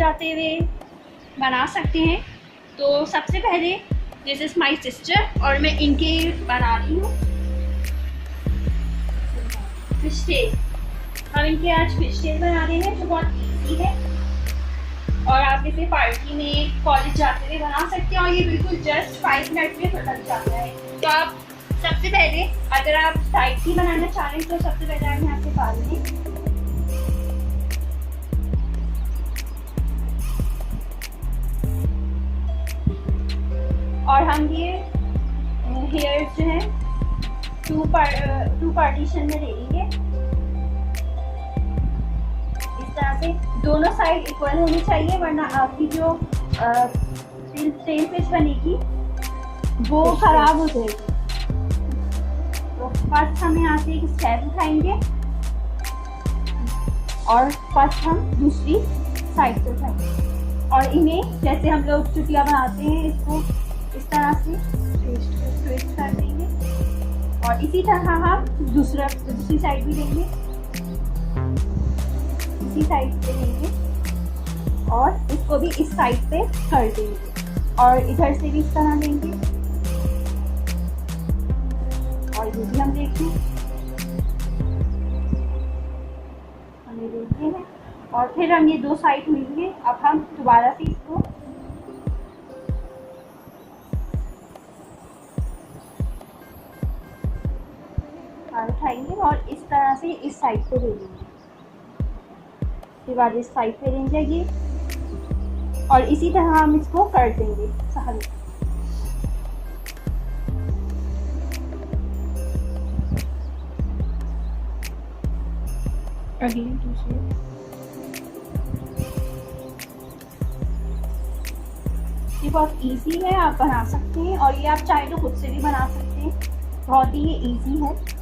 जाते हुए बना सकते हैं। तो सबसे पहले दिस इज़ माई सिस्टर और मैं इनके बना रही हूँ फिश टेल। हम इनके आज फिश टेल बना रहे हैं जो बहुत ईजी है और आप इसे पार्टी में कॉलेज जाते हुए बना सकते हैं और ये बिल्कुल जस्ट 5 मिनट में लग जाता है। तो आप सबसे पहले अगर आप टाइट ही बनाना चाह रहे हैं तो सबसे पहले आप यहाँ से डाल दें। और हम ये हेयर जो है टू पार्टीशन में ले लेंगे। इस तरह से दोनों साइड इक्वल होनी चाहिए वरना आपकी जो तेल फिश बनेगी वो खराब हो जाएगी। तो फर्स्ट हम यहाँ से एक स्टेप उठाएंगे और फर्स्ट हम दूसरी साइड से उठाएंगे और इन्हें जैसे हम लोग चुटिया बनाते हैं इसको इस तरह से ट्विस्ट कर देंगे और इसी तरह हम दूसरी साइड भी देंगे, इसी साइड पे देंगे और इसको भी इस साइड पे कर देंगे और इधर से भी इस तरह देंगे और ये भी हम देखें हमें देखते हैं और फिर हम ये दो साइड लेंगे। अब हम दोबारा से इसको उठाएंगे और इस तरह से इस साइड पे ले लेंगे, उसके बाद इस साइड पे ले जाएगी और इसी तरह हम इसको कर देंगे सहल। अगली दूसरी ये बहुत इजी है, आप बना सकते हैं और ये आप चाहे तो खुद से भी बना सकते हैं, बहुत ही ये इजी है।